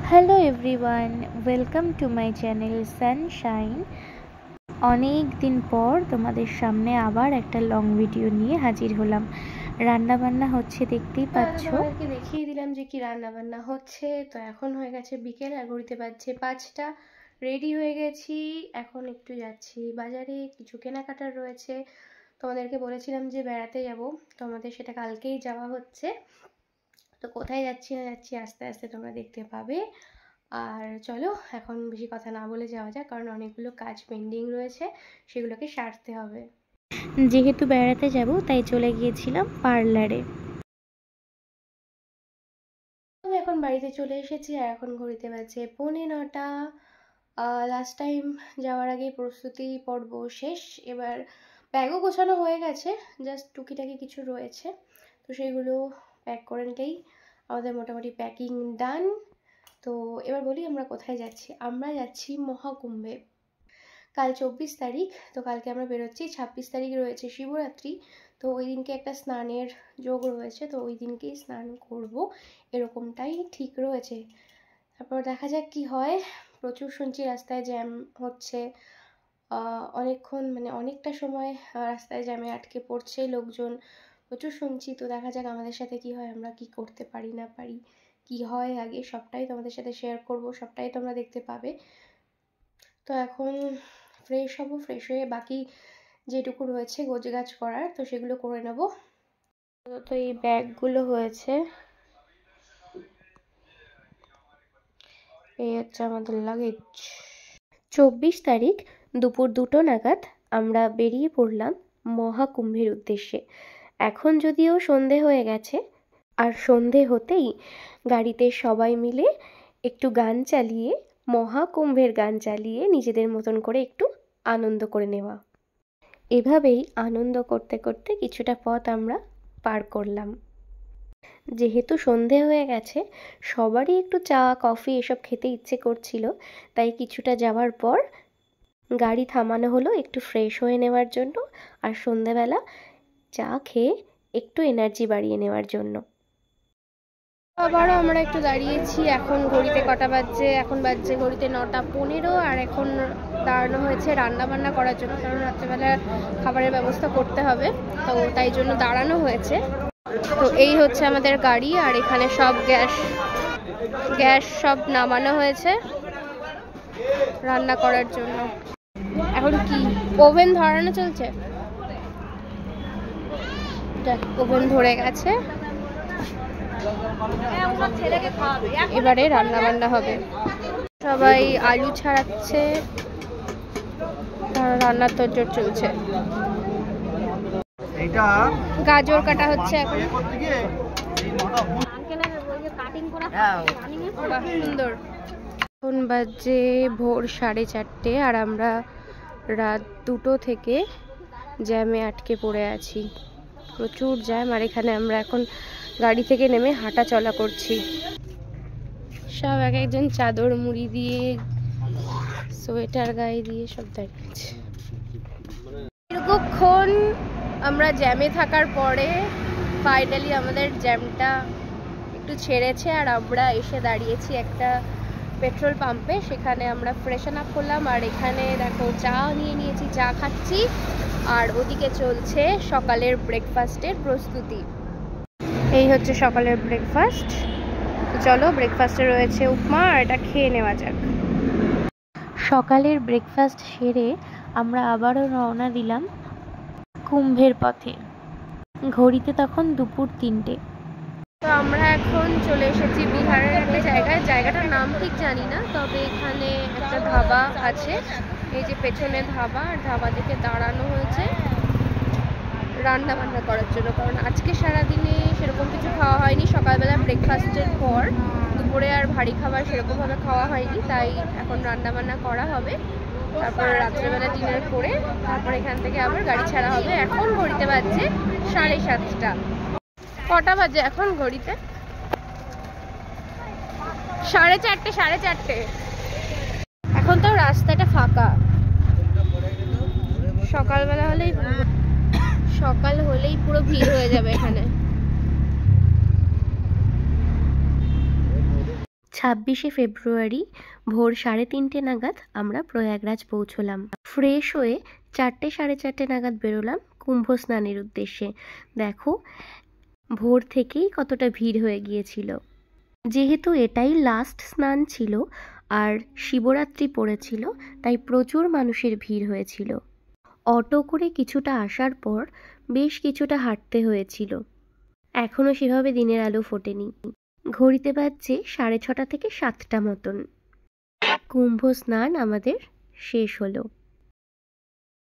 Hello everyone, welcome to my channel Sunshine. অনেক দিন পর তোমাদের সামনে আবার একটা লং ভিডিও নিয়ে হাজির হলাম। রান্না বান্না হচ্ছে, দেখতেই পাচ্ছ। তোমাদেরকে দেখিয়ে দিলাম যে কি রান্না বান্না হচ্ছে। তো এখন হয়ে গেছে বিকেল, আর ঘড়িতে বাজছে 5টা। রেডি হয়ে গেছি, এখন একটু যাচ্ছি বাজারে, কিছু কেনাকাটার রয়েছে। তোমাদেরকে বলেছিলাম যে বেড়াতে যাব, তোমাদের সেটা কালকেই যাওয়া হচ্ছে। তো কোথায় যাচ্ছি না যাচ্ছি আস্তে আস্তে তোমরা দেখতে পাবে। আর চলো এখন বেশি কথা না বলে যাওয়া যাক, কারণ অনেকগুলো কাজ পেন্ডিং রয়েছে, সেগুলোকে সারতে হবে। যেহেতু বেড়াতে যাব তাই চলে গিয়েছিলাম পার্লারে। আমি এখন বাড়িতে চলে এসেছি, আর এখন ঘড়িতে বাজে 9:45। লাস্ট টাইম যাওয়ার আগে প্রস্তুতি পর্ব শেষ। এবার ব্যাগও গোছানো হয়ে গেছে, জাস্ট টুকিটাকি কিছু রয়েছে, তো সেগুলো প্যাক করে নিলেই আমাদের মোটামুটি প্যাকিং ডান। তো এবার বলি আমরা কোথায় যাচ্ছি। আমরা যাচ্ছি মহাকুম্ভে। কাল 24 তারিখ, তো কালকে আমরা বেরোচ্ছি। 26 তারিখ রয়েছে শিবরাত্রি, তো ওই দিনকে একটা স্নানের যোগ রয়েছে, তো ওই দিনকেই স্নান করব, এরকমটাই ঠিক রয়েছে। তারপর দেখা যাক কি হয়। প্রচুর শুনছি রাস্তায় জ্যাম হচ্ছে, অনেকক্ষণ মানে অনেকটা সময় রাস্তায় জ্যামে আটকে পড়ছে লোকজন, প্রচুর শুনছি। তো দেখা যাক আমাদের সাথে কি হয়, আমরা কি করতে পারি না পারি, কি হয় আগে সবটাই তোমাদের সাথে শেয়ার করব, সবটাই তোমরা দেখতে পাবে। তো এখন ফ্রেশ হব, ফ্রেশ হয়ে বাকি যেটুকু রয়েছে গোছগাছ করার, তো সেগুলো করে নেব। তো এই ব্যাগগুলো হয়েছে, এই হচ্ছে আমাদের লাগেজ। 24 তারিখ দুপুর 2টো নাগাদ আমরা বেরিয়ে পড়লাম মহাকুম্ভের উদ্দেশ্যে। এখন যদিও সন্ধে হয়ে গেছে, আর সন্ধে হতেই গাড়িতে সবাই মিলে একটু গান চালিয়ে, মহাকুম্ভের গান চালিয়ে নিজেদের মতন করে একটু আনন্দ করে নেওয়া। এভাবেই আনন্দ করতে করতে কিছুটা পথ আমরা পার করলাম। যেহেতু সন্ধে হয়ে গেছে, সবারই একটু চা কফি এসব খেতে ইচ্ছে করছিল, তাই কিছুটা যাওয়ার পর গাড়ি থামানো হলো একটু ফ্রেশ হয়ে নেওয়ার জন্য, আর সন্ধেবেলা চা খেয়ে একটু এনার্জি বাড়িয়ে নেওয়ার জন্য। আবারও আমরা একটু দাঁড়িয়েছি। এখন ঘড়িতে কটা বাজছে? এখন বাজছে ঘড়িতে 9:15, আর এখন দাঁড়ানো হয়েছে রান্না বান্না করার জন্য, কারণ রাত্রেবেলা খাবারের ব্যবস্থা করতে হবে, তো তাই জন্য দাঁড়ানো হয়েছে। তো এই হচ্ছে আমাদের গাড়ি, আর এখানে সব গ্যাস সব নামানো হয়েছে রান্না করার জন্য। এখন কি ওভেন ধরানো চলছে, ওভেন ধরে গেছে, এবারে রান্না বান্না হবে। সবাই আলু ছাড়াচ্ছে, রান্নার তোড়জোড় চলছে। গাজর কাটা হচ্ছে এখন, সুন্দর। এখন বাজে ভোর 4:30, আর আমরা রাত 2টো থেকে জ্যামে আটকে পড়ে আছি, প্রচুর জ্যাম। আর এখানে আমরা এখন গাড়ি থেকে নেমে হাঁটা চলা করছি। সব এক একজন চাদর মুড়ি দিয়ে, সোয়েটার গায়ে দিয়ে সব দাঁড়িয়ে আছে। দীর্ঘক্ষণ আমরা জ্যামে থাকার পরে ফাইনালি আমাদের জ্যামটা একটু ছেড়েছে, আর আমরা এসে দাঁড়িয়েছি একটা পেট্রোল পাম্পে। সেখানে আমরা ফ্রেশন আপ করলাম, আর এখানে দেখো চা নিয়ে নিয়েছি, চা খাচ্ছি। আর ওদিকে চলছে সকালের ব্রেকফাস্টের প্রস্তুতি। এই হচ্ছে সকালের ব্রেকফাস্ট। চলো, ব্রেকফাস্টে রয়েছে উপমা, আর এটা খেয়ে নেওয়া যাক। সকালের ব্রেকফাস্ট সেরে আমরা আবারও রওনা দিলাম কুম্ভের পথে। ঘড়িতে তখন দুপুর 3টে। তো আমরা এখন চলে এসেছি বিহারের একটা জায়গায়, জায়গাটার নাম ঠিক জানি না, তবে এখানে একটা ধাবা আছে, এই যে পেছনে ধাবা, আর ধাবা থেকে দাঁড়ানো হয়েছে রান্না বান্না করার জন্য, কারণ আজকে সারাদিনে সেরকম কিছু খাওয়া হয়নি। সকালবেলা ব্রেকফাস্টের পর দুপুরে আর ভারী খাবার সেরকমভাবে খাওয়া হয়নি, তাই এখন রান্না বান্না করা হবে। তারপর রাত্রেবেলা ডিনার করে তারপর এখান থেকে আবার গাড়ি ছাড়া হবে। এখন ঘড়িতে বাজছে 7:30। কটা বাজে এখন ঘড়িতে? 4:30। এখন তো রাস্তাটা ফাঁকা, সকাল হলেই পুরো ভিড় হয়ে যাবে এখানে। 26শে ফেব্রুয়ারি ভোর 3:30 নাগাদ আমরা প্রয়াগরাজ পৌঁছলাম। ফ্রেশ হয়ে 4টে 4:30 নাগাদ বেরোলাম কুম্ভ স্নানের উদ্দেশ্যে। দেখো ভোর থেকেই কতটা ভিড় হয়ে গিয়েছিল। যেহেতু এটাই লাস্ট স্নান ছিল আর শিবরাত্রি পড়েছিল, তাই প্রচুর মানুষের ভিড় হয়েছিল। অটো করে কিছুটা আসার পর বেশ কিছুটা হাঁটতে হয়েছিল। এখনো সেভাবে দিনের আলো ফোটেনি। ঘড়িতে বাজছে 6:30 থেকে 7টা মতন। কুম্ভ স্নান আমাদের শেষ হলো।